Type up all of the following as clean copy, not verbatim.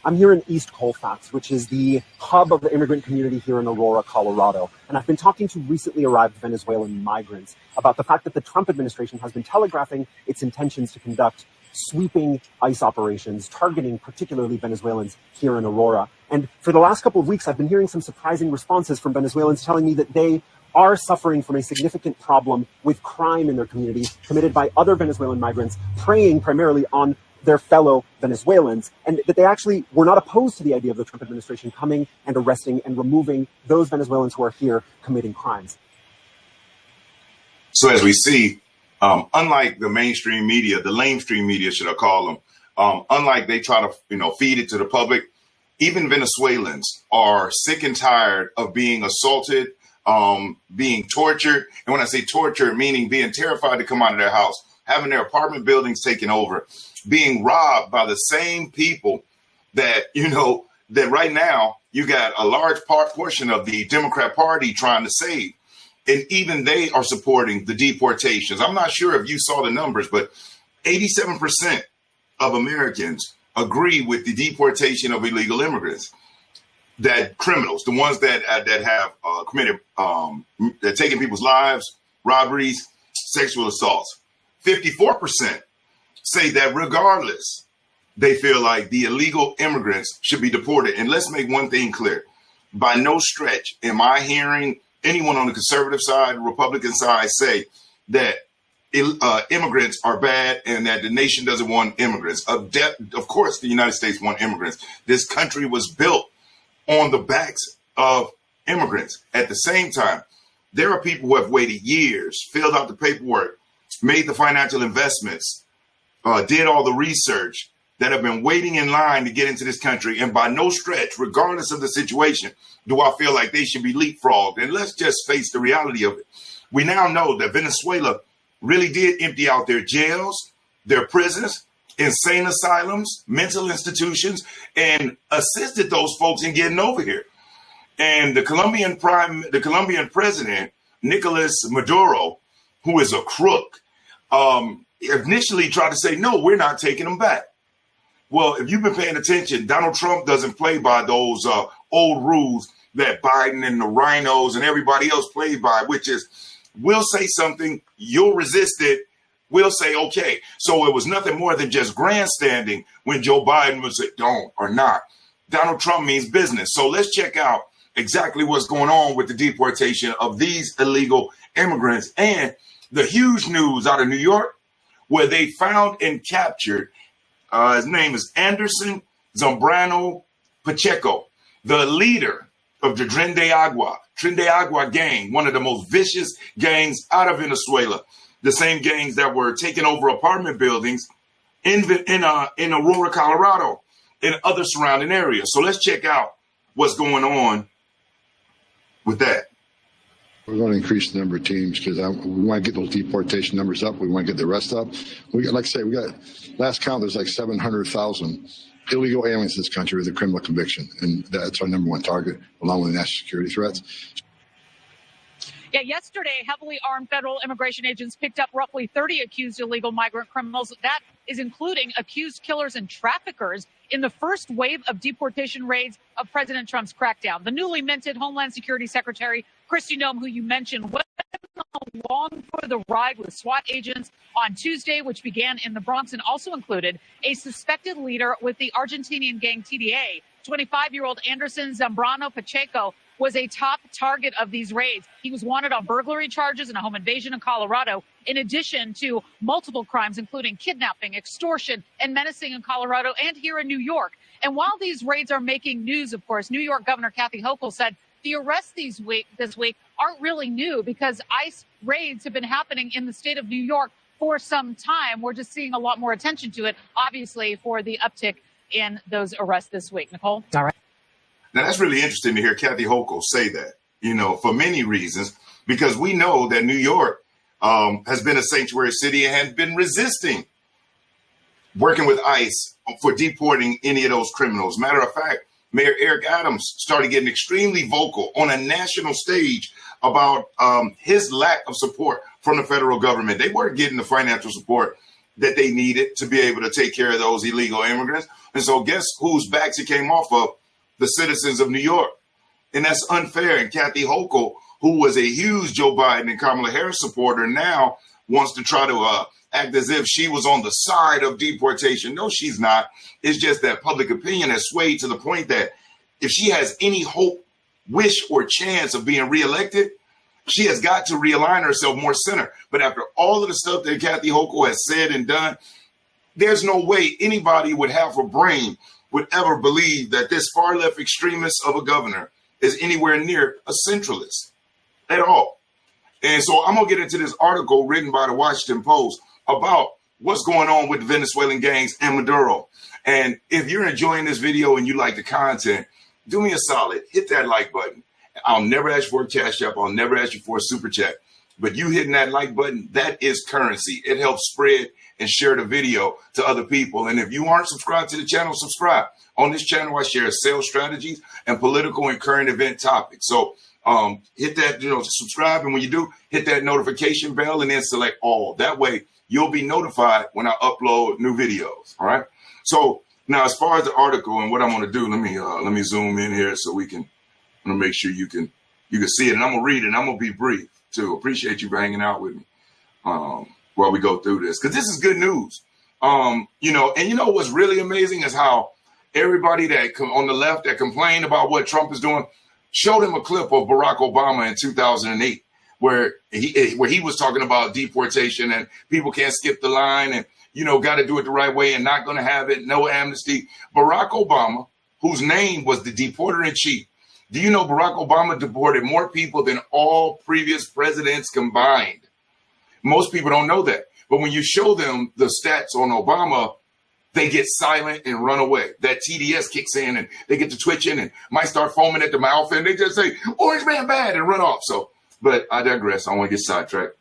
I'm here in East Colfax, which is the hub of the immigrant community here in Aurora, Colorado. And I've been talking to recently arrived Venezuelan migrants about the fact that the Trump administration has been telegraphing its intentions to conduct sweeping ICE operations, targeting particularly Venezuelans here in Aurora. And for the last couple of weeks, I've been hearing some surprising responses from Venezuelans telling me that they are suffering from a significant problem with crime in their community committed by other Venezuelan migrants preying primarily on their fellow Venezuelans, and that they actually were not opposed to the idea of the Trump administration coming and arresting and removing those Venezuelans who are here committing crimes. So as we see, unlike the mainstream media, the lamestream media, should I call them, unlike they try to, feed it to the public, even Venezuelans are sick and tired of being assaulted, being tortured. And when I say torture, meaning being terrified to come out of their house, having their apartment buildings taken over, being robbed by the same people that, that right now you got a large portion of the Democrat Party trying to save. And even they are supporting the deportations. I'm not sure if you saw the numbers, but 87% of Americans agree with the deportation of illegal immigrants, that criminals, the ones that have committed, that taken people's lives, robberies, sexual assaults. 54% say that regardless, they feel like the illegal immigrants should be deported. And let's make one thing clear. By no stretch am I hearing anyone on the conservative side, Republican side, say that immigrants are bad and that the nation doesn't want immigrants. Of course, the United States want immigrants. This country was built on the backs of immigrants. At the same time, there are people who have waited years, filled out the paperwork, made the financial investments, did all the research, that have been waiting in line to get into this country. And by no stretch, regardless of the situation, do I feel like they should be leapfrogged. And let's just face the reality of it. We now know that Venezuela really did empty out their jails, their prisons, insane asylums, mental institutions, and assisted those folks in getting over here. And the Colombian president, Nicholás Maduro, who is a crook, initially tried to say, no, we're not taking them back. Well, if you've been paying attention, Donald Trump doesn't play by those old rules that Biden and the rhinos and everybody else played by, which is we'll say something, you'll resist it, we'll say, okay. So it was nothing more than just grandstanding when Joe Biden would say, don't or not. Donald Trump means business. So let's check out exactly what's going on with the deportation of these illegal immigrants and the huge news out of New York, where they found and captured his name is Anderson Zambrano Pacheco, the leader of the Tren De Aragua Gang, one of the most vicious gangs out of Venezuela, the same gangs that were taking over apartment buildings in Aurora, Colorado, and other surrounding areas. So let's check out what's going on with that. We're going to increase the number of teams because we want to get those deportation numbers up. We want to get the rest up. We got last count, there's like 700,000 illegal aliens in this country with a criminal conviction. And that's our number one target, along with the national security threats. Yeah, yesterday, heavily armed federal immigration agents picked up roughly 30 accused illegal migrant criminals. That is including accused killers and traffickers in the first wave of deportation raids of President Trump's crackdown. The newly minted Homeland Security Secretary, Kristi Noem, who you mentioned, went along for the ride with SWAT agents on Tuesday, which began in the Bronx and also included a suspected leader with the Argentinian gang TDA. 25-year-old Anderson Zambrano Pacheco was a top target of these raids. He was wanted on burglary charges and a home invasion in Colorado, in addition to multiple crimes, including kidnapping, extortion, and menacing in Colorado and here in New York. And while these raids are making news, of course, New York Governor Kathy Hochul said the arrests this week aren't really new because ICE raids have been happening in the state of New York for some time. We're just seeing a lot more attention to it, obviously, for the uptick in those arrests this week. Nicole? All right. Now, that's really interesting to hear Kathy Hochul say that, for many reasons, because we know that New York has been a sanctuary city and has been resisting working with ICE for deporting any of those criminals. Matter of fact, Mayor Eric Adams started getting extremely vocal on a national stage about his lack of support from the federal government. They weren't getting the financial support that they needed to be able to take care of those illegal immigrants. And so guess whose backs it came off of? The citizens of New York. And that's unfair. And Kathy Hochul, who was a huge Joe Biden and Kamala Harris supporter, now wants to try to act as if she was on the side of deportation. No, she's not. It's just that public opinion has swayed to the point that if she has any hope, wish, or chance of being reelected, she has got to realign herself more center. But after all of the stuff that Kathy Hochul has said and done, there's no way anybody with half a brain would ever believe that this far left extremist of a governor is anywhere near a centralist at all. And so I'm going to get into this article written by the Washington Post about what's going on with the Venezuelan gangs and Maduro. And if you're enjoying this video and you like the content, do me a solid, hit that like button. I'll never ask for a cash app. I'll never ask you for a super chat. But you hitting that like button, that is currency. It helps spread and share the video to other people. And if you aren't subscribed to the channel, subscribe. On this channel, I share sales strategies and political and current event topics. So hit that, subscribe. And when you do, hit that notification bell and then select all. That way, you'll be notified when I upload new videos. All right. So now, as far as the article and what I'm going to do, let me zoom in here so we can. I'm going to make sure you can see it. And I'm going to read it. And I'm going to be brief too. Appreciate you for hanging out with me while we go through this, because this is good news. And what's really amazing is how everybody that on the left that complained about what Trump is doing showed him a clip of Barack Obama in 2008, where he was talking about deportation and people can't skip the line and, got to do it the right way and not going to have it. No amnesty. Barack Obama, whose name was the deporter in chief. Do you know Barack Obama deported more people than all previous presidents combined? Most people don't know that. But when you show them the stats on Obama, they get silent and run away. That TDS kicks in and they get to twitching and might start foaming at the mouth and they just say, "Orange man bad," and run off. So, but I digress. I don't want to get sidetracked.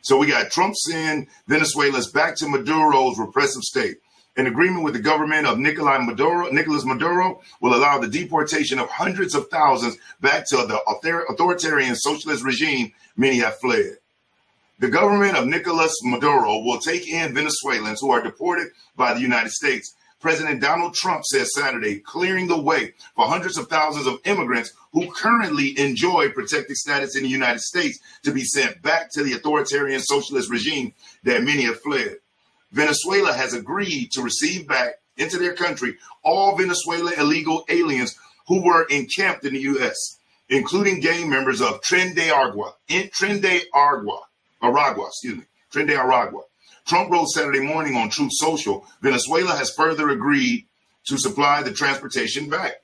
So we got Trump send Venezuela's back to Maduro's repressive state. An agreement with the government of Nicholás Maduro will allow the deportation of hundreds of thousands back to the authoritarian socialist regime many have fled. The government of Nicholás Maduro will take in Venezuelans who are deported by the United States. President Donald Trump said Saturday, clearing the way for hundreds of thousands of immigrants who currently enjoy protected status in the United States to be sent back to the authoritarian socialist regime that many have fled. Venezuela has agreed to receive back into their country all Venezuelan illegal aliens who were encamped in the U.S., including gang members of Tren De Aragua. Trump wrote Saturday morning on Truth Social, Venezuela has further agreed to supply the transportation back.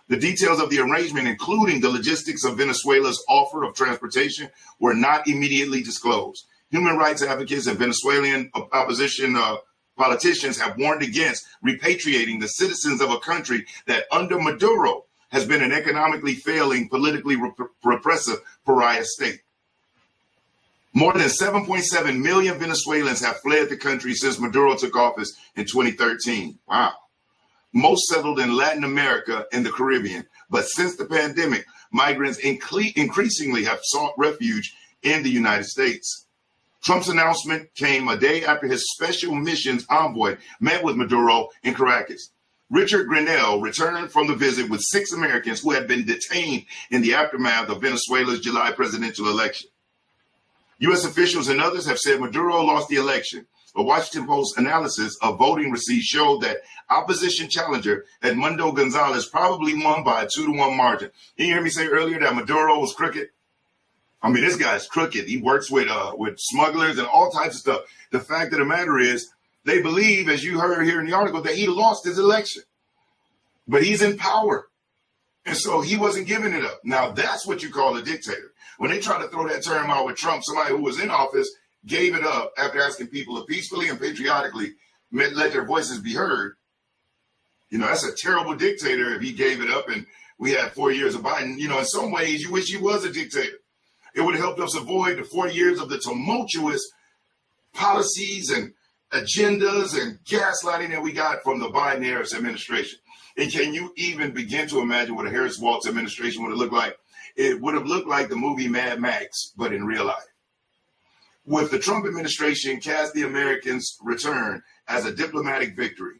The details of the arrangement, including the logistics of Venezuela's offer of transportation, were not immediately disclosed. Human rights advocates and Venezuelan opposition politicians have warned against repatriating the citizens of a country that under Maduro has been an economically failing, politically repressive pariah state. More than 7.7 million Venezuelans have fled the country since Maduro took office in 2013. Wow. Most settled in Latin America and the Caribbean. But since the pandemic, migrants increasingly have sought refuge in the United States. Trump's announcement came a day after his special missions envoy met with Maduro in Caracas. Richard Grenell returned from the visit with 6 Americans who had been detained in the aftermath of Venezuela's July presidential election. U.S. officials and others have said Maduro lost the election. A Washington Post analysis of voting receipts showed that opposition challenger Edmundo Gonzalez probably won by a 2-1 margin. You hear me say earlier that Maduro was crooked? I mean, this guy's crooked. He works with smugglers and all types of stuff. The fact of the matter is, they believe, as you heard here in the article, that he lost his election. But he's in power. And so he wasn't giving it up. Now, that's what you call a dictator. When they try to throw that term out with Trump, somebody who was in office gave it up after asking people to peacefully and patriotically let their voices be heard. That's a terrible dictator if he gave it up and we had 4 years of Biden. In some ways, you wish he was a dictator. It would have helped us avoid the 4 years of the tumultuous policies and agendas and gaslighting that we got from the Biden-Harris administration. And can you even begin to imagine what a Harris-Walz administration would have looked like? It would have looked like the movie Mad Max, but in real life. with the Trump administration cast the Americans' return as a diplomatic victory.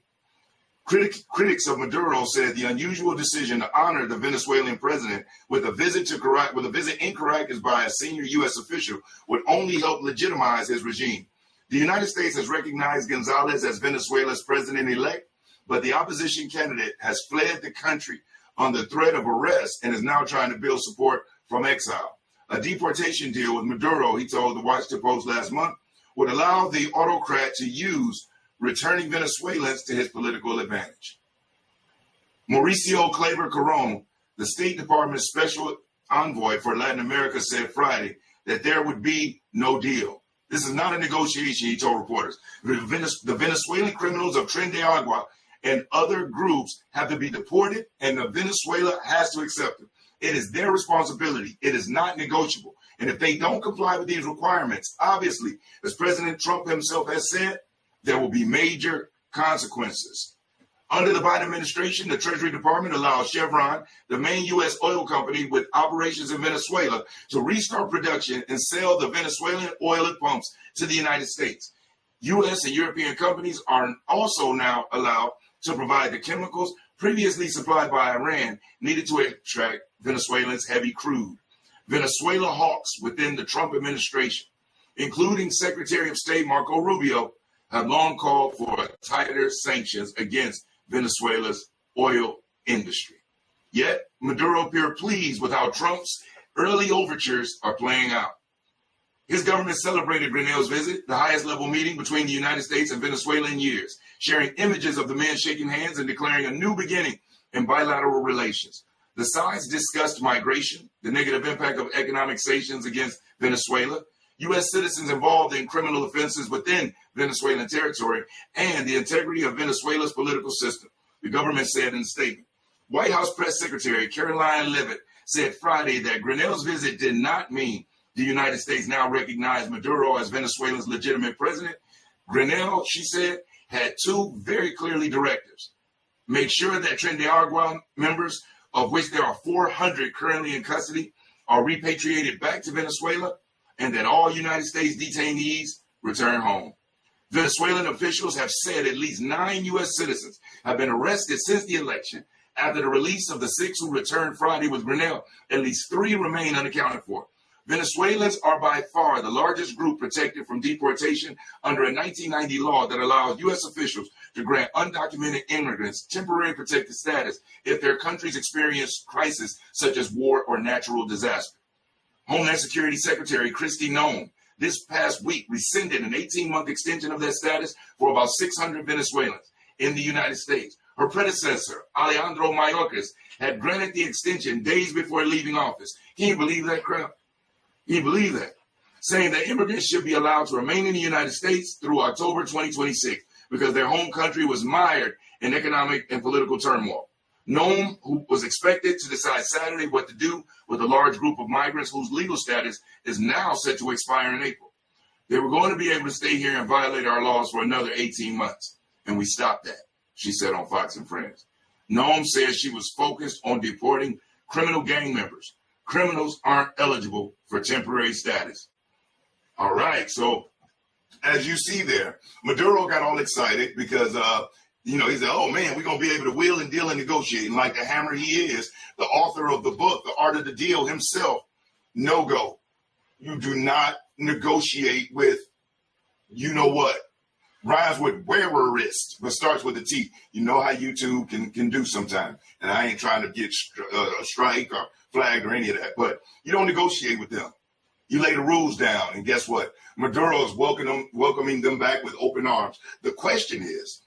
Critics of Maduro said the unusual decision to honor the Venezuelan president with a visit in Caracas by a senior U.S. official would only help legitimize his regime. The United States has recognized Gonzalez as Venezuela's president-elect, but the opposition candidate has fled the country under threat of arrest and is now trying to build support from exile. A deportation deal with Maduro, he told the Washington Post last month, would allow the autocrat to use returning Venezuelans to his political advantage. Mauricio Kleber Caron, the State Department's special envoy for Latin America, said Friday that there would be no deal. This is not a negotiation, he told reporters. The Venezuelan criminals of Tren De Aragua and other groups have to be deported, and Venezuela has to accept them. It is their responsibility. It is not negotiable. And if they don't comply with these requirements, obviously, as President Trump himself has said, there will be major consequences. Under the Biden administration, the Treasury Department allowed Chevron, the main U.S. oil company with operations in Venezuela, to restart production and sell the Venezuelan oil at pumps to the United States. U.S. and European companies are also now allowed to provide the chemicals previously supplied by Iran needed to extract Venezuelans' heavy crude. Venezuela hawks within the Trump administration, including Secretary of State Marco Rubio, have long called for tighter sanctions against Venezuela's oil industry. Yet, Maduro appeared pleased with how Trump's early overtures are playing out. His government celebrated Grenell's visit, the highest level meeting between the United States and Venezuela in years, sharing images of the men shaking hands and declaring a new beginning in bilateral relations. The sides discussed migration, the negative impact of economic sanctions against Venezuela, U.S. citizens involved in criminal offenses within Venezuelan territory, and the integrity of Venezuela's political system, the government said in a statement. White House Press Secretary Caroline Leavitt said Friday that Grenell's visit did not mean the United States now recognized Maduro as Venezuela's legitimate president. Grenell, she said, had two very clearly directives. Make sure that Tren De Aragua members, of which there are 400 currently in custody, are repatriated back to Venezuela, and that all United States detainees return home. Venezuelan officials have said at least 9 U.S. citizens have been arrested since the election. After the release of the 6 who returned Friday with Grenell, at least 3 remain unaccounted for. Venezuelans are by far the largest group protected from deportation under a 1990 law that allows U.S. officials to grant undocumented immigrants temporary protected status if their countries experience crises such as war or natural disaster. Homeland Security Secretary Kristi Noem this past week rescinded an 18-month extension of that status for about 600 Venezuelans in the United States. Her predecessor, Alejandro Mayorkas, had granted the extension days before leaving office. Can you believe that crap? Can you believe that? Saying that immigrants should be allowed to remain in the United States through October 2026 because their home country was mired in economic and political turmoil. Noem, who was expected to decide Saturday what to do with a large group of migrants whose legal status is now set to expire in April. They were going to be able to stay here and violate our laws for another 18 months, and we stopped that, she said on Fox and Friends. Noem says she was focused on deporting criminal gang members. Criminals aren't eligible for temporary status. All right, so as you see there, Maduro got all excited because he said, oh, man, we're going to be able to wheel and deal and negotiate. And like the hammer he is, the author of the book, The Art of the Deal himself, no go. You do not negotiate with you know what. Rhymes with wearerist, but starts with a T. You know how YouTube can do sometimes. And I ain't trying to get a strike or flagged or any of that. But you don't negotiate with them. You lay the rules down. And guess what? Maduro is welcoming them back with open arms. The question is,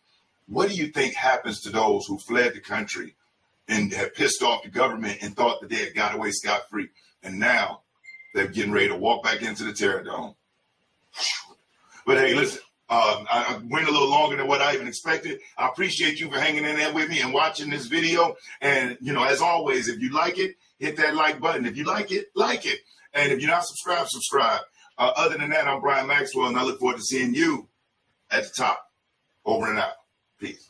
what do you think happens to those who fled the country and have pissed off the government and thought that they had got away scot-free? And now they're getting ready to walk back into the terror dome. But hey, listen, I went a little longer than what I even expected. I appreciate you for hanging in there with me and watching this video. And, as always, if you like it, hit that like button. If you like it, like it. And if you're not subscribed, subscribe. Other than that, I'm Brian Maxwell, and I look forward to seeing you at the top. Over and out. Peace.